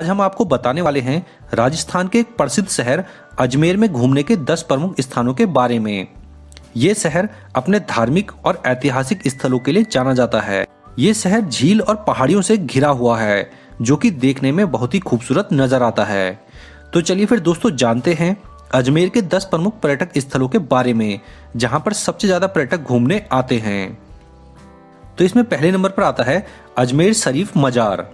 आज हम आपको बताने वाले हैं राजस्थान के एक प्रसिद्ध शहर अजमेर में घूमने के 10 प्रमुख स्थानों के बारे में। ये शहर अपने धार्मिक और ऐतिहासिक स्थलों के लिए जाना जाता है। ये शहर झील और पहाड़ियों से घिरा हुआ है, जो कि देखने में बहुत ही खूबसूरत नजर आता है। तो चलिए फिर दोस्तों जानते हैं अजमेर के 10 प्रमुख पर्यटक स्थलों के बारे में, जहां पर सबसे ज्यादा पर्यटक घूमने आते हैं। तो इसमें पहले नंबर पर आता है अजमेर शरीफ मजार।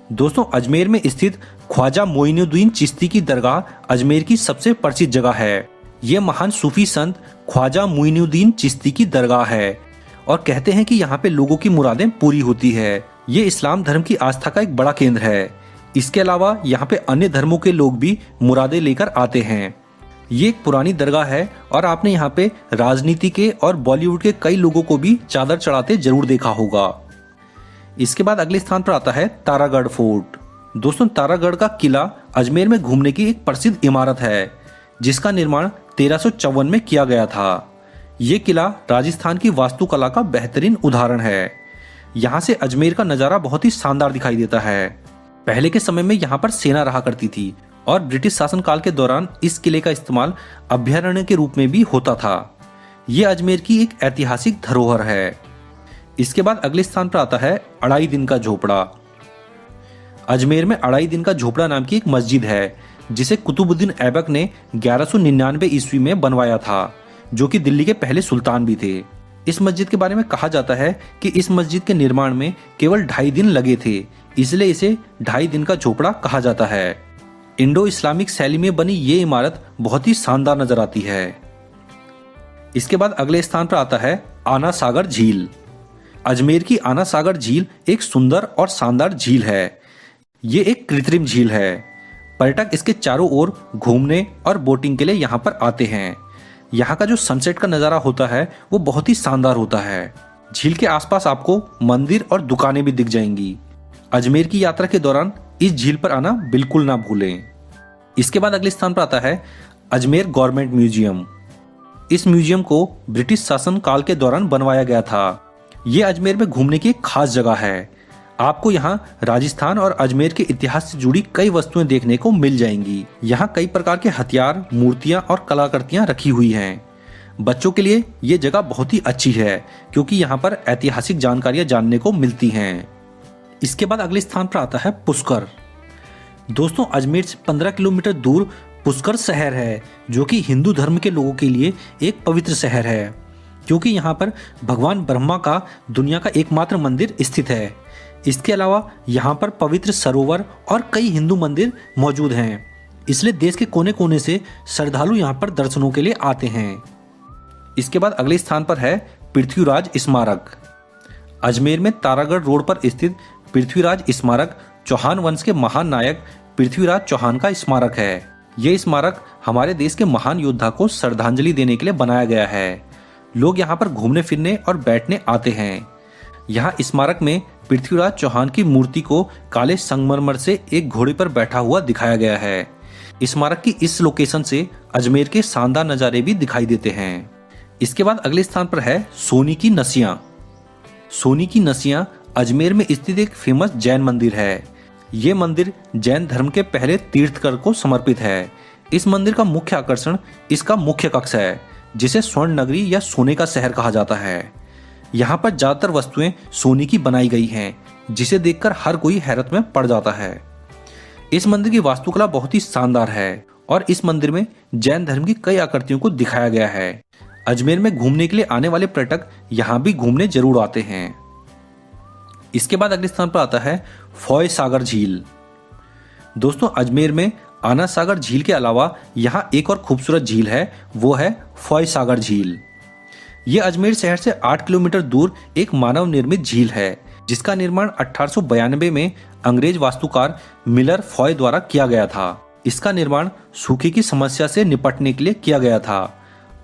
दोस्तों अजमेर में स्थित ख्वाजा मोइनुद्दीन चिश्ती की दरगाह अजमेर की सबसे प्रसिद्ध जगह है। ये महान सूफी संत ख्वाजा मोइनुद्दीन चिश्ती की दरगाह है और कहते हैं कि यहाँ पे लोगों की मुरादें पूरी होती है। ये इस्लाम धर्म की आस्था का एक बड़ा केंद्र है। इसके अलावा यहाँ पे अन्य धर्मों के लोग भी मुरादें लेकर आते हैं। ये एक पुरानी दरगाह है और आपने यहाँ पे राजनीति के और बॉलीवुड के कई लोगों को भी चादर चढ़ाते जरूर देखा होगा। इसके बाद अगले स्थान पर आता है तारागढ़ फोर्ट। दोस्तों तारागढ़ का किला अजमेर में घूमने की एक प्रसिद्ध इमारत है, जिसका निर्माण 1354 में किया गया था। ये किला राजस्थान की वास्तुकला का बेहतरीन उदाहरण है। यहाँ से अजमेर का नज़ारा बहुत ही शानदार दिखाई देता है। पहले के समय में यहाँ पर सेना रहा करती थी और ब्रिटिश शासनकाल के दौरान इस किले का इस्तेमाल अभ्यारण्य के रूप में भी होता था। ये अजमेर की एक ऐतिहासिक धरोहर है। इसके बाद अगले स्थान पर आता है अढ़ाई दिन का झोपड़ा। अजमेर में अढ़ाई दिन का झोपड़ा नाम की एक मस्जिद है, जिसे कुतुबुद्दीन ऐबक ने 1199 ईस्वी में बनवाया था, जो कि दिल्ली के पहले सुल्तान भी थे। इस मस्जिद के बारे में कहा जाता है कि इस मस्जिद के निर्माण में केवल 2.5 दिन लगे थे, इसलिए इसे 2.5 दिन का झोपड़ा कहा जाता है। इंडो इस्लामिक शैली में बनी ये इमारत बहुत ही शानदार नजर आती है। इसके बाद अगले स्थान पर आता है आना सागर झील। अजमेर की आना सागर झील एक सुंदर और शानदार झील है। ये एक कृत्रिम झील है। पर्यटक इसके चारों ओर घूमने और बोटिंग के लिए यहाँ पर आते हैं। यहाँ का जो सनसेट का नज़ारा होता है वो बहुत ही शानदार होता है। झील के आसपास आपको मंदिर और दुकानें भी दिख जाएंगी। अजमेर की यात्रा के दौरान इस झील पर आना बिल्कुल ना भूलें। इसके बाद अगले स्थान पर आता है अजमेर गवर्नमेंट म्यूजियम। इस म्यूजियम को ब्रिटिश शासन काल के दौरान बनवाया गया था। ये अजमेर में घूमने की एक खास जगह है। आपको यहाँ राजस्थान और अजमेर के इतिहास से जुड़ी कई वस्तुएं देखने को मिल जाएंगी। यहाँ कई प्रकार के हथियार, मूर्तियां और कलाकृतियां रखी हुई हैं। बच्चों के लिए ये जगह बहुत ही अच्छी है, क्योंकि यहाँ पर ऐतिहासिक जानकारियां जानने को मिलती हैं। इसके बाद अगले स्थान पर आता है पुष्कर। दोस्तों अजमेर से 15 किलोमीटर दूर पुष्कर शहर है, जो कि हिंदू धर्म के लोगों के लिए एक पवित्र शहर है, क्योंकि यहाँ पर भगवान ब्रह्मा का दुनिया का एकमात्र मंदिर स्थित है। इसके अलावा यहाँ पर पवित्र सरोवर और कई हिंदू मंदिर मौजूद हैं, इसलिए देश के कोने कोने से श्रद्धालु यहाँ पर दर्शनों के लिए आते हैं। इसके बाद अगले स्थान पर है पृथ्वीराज स्मारक। अजमेर में तारागढ़ रोड पर स्थित पृथ्वीराज स्मारक चौहान वंश के महान नायक पृथ्वीराज चौहान का स्मारक है। यह स्मारक हमारे देश के महान योद्धा को श्रद्धांजलि देने के लिए बनाया गया है। लोग यहाँ पर घूमने फिरने और बैठने आते हैं। यहाँ स्मारक में पृथ्वीराज चौहान की मूर्ति को काले संगमरमर से एक घोड़े पर बैठा हुआ दिखाया गया है। स्मारक की इस लोकेशन से अजमेर के शानदार नज़ारे भी दिखाई देते हैं। इसके बाद अगले स्थान पर है सोनी की नसियां। सोनी की नसियां अजमेर में स्थित एक फेमस जैन मंदिर है। ये मंदिर जैन धर्म के पहले तीर्थकर को समर्पित है। इस मंदिर का मुख्य आकर्षण इसका मुख्य कक्ष है, जिसे स्वर्ण नगरी या सोने का शहर कहा जाता है। यहाँ पर ज्यादातर वस्तुएं सोने की बनाई गई हैं, जिसे देखकर हर कोई हैरत में पड़ जाता है। इस मंदिर की वास्तुकला बहुत ही शानदार है और इस मंदिर में जैन धर्म की कई आकृतियों को दिखाया गया है। अजमेर में घूमने के लिए आने वाले पर्यटक यहाँ भी घूमने जरूर आते हैं। इसके बाद अगले स्थान पर आता है फॉय सागर झील। दोस्तों अजमेर में आना सागर झील के अलावा यहाँ एक और खूबसूरत झील है, वो है फॉय सागर झील। ये अजमेर शहर से 8 किलोमीटर दूर एक मानव निर्मित झील है, जिसका निर्माण 1892 में अंग्रेज वास्तुकार मिलर फॉय द्वारा किया गया था। इसका निर्माण सूखे की समस्या से निपटने के लिए किया गया था।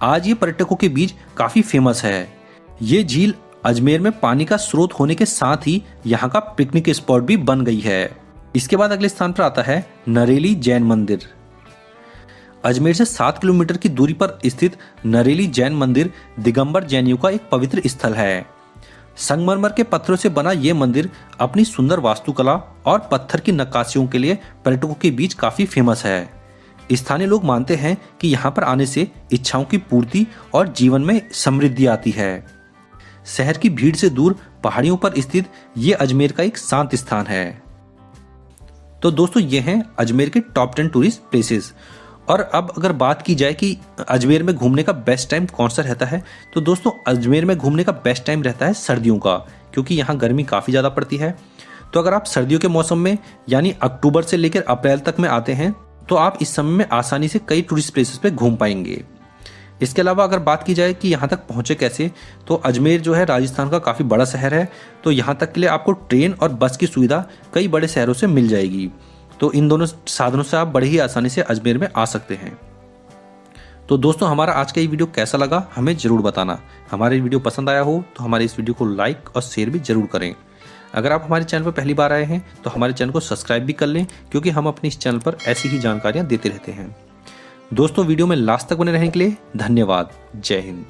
आज ये पर्यटकों के बीच काफी फेमस है। ये झील अजमेर में पानी का स्रोत होने के साथ ही यहाँ का पिकनिक स्पॉट भी बन गई है। इसके बाद अगले स्थान पर आता है नरेली जैन मंदिर। अजमेर से 7 किलोमीटर की दूरी पर स्थित नरेली जैन मंदिर दिगंबर जैनियों का एक पवित्र स्थल है। संगमरमर के पत्थरों से बना ये मंदिर अपनी सुंदर वास्तुकला और पत्थर की नक्काशियों के लिए पर्यटकों के बीच काफी फेमस है। स्थानीय लोग मानते हैं कि यहाँ पर आने से इच्छाओं की पूर्ति और जीवन में समृद्धि आती है। शहर की भीड़ से दूर पहाड़ियों पर स्थित ये अजमेर का एक शांत स्थान है। तो दोस्तों ये हैं अजमेर के टॉप 10 टूरिस्ट प्लेसेस। और अब अगर बात की जाए कि अजमेर में घूमने का बेस्ट टाइम कौन सा रहता है, तो दोस्तों अजमेर में घूमने का बेस्ट टाइम रहता है सर्दियों का, क्योंकि यहाँ गर्मी काफ़ी ज़्यादा पड़ती है। तो अगर आप सर्दियों के मौसम में यानी अक्टूबर से लेकर अप्रैल तक में आते हैं तो आप इस समय में आसानी से कई टूरिस्ट प्लेसेस पे घूम पाएंगे। इसके अलावा अगर बात की जाए कि यहाँ तक पहुँचे कैसे, तो अजमेर जो है राजस्थान का काफ़ी बड़ा शहर है, तो यहाँ तक के लिए आपको ट्रेन और बस की सुविधा कई बड़े शहरों से मिल जाएगी। तो इन दोनों साधनों से आप बड़े ही आसानी से अजमेर में आ सकते हैं। तो दोस्तों हमारा आज का ये वीडियो कैसा लगा हमें ज़रूर बताना। हमारे वीडियो पसंद आया हो तो हमारे इस वीडियो को लाइक और शेयर भी ज़रूर करें। अगर आप हमारे चैनल पर पहली बार आए हैं तो हमारे चैनल को सब्सक्राइब भी कर लें, क्योंकि हम अपने इस चैनल पर ऐसी ही जानकारियाँ देते रहते हैं। दोस्तों वीडियो में लास्ट तक बने रहने के लिए धन्यवाद। जय हिंद।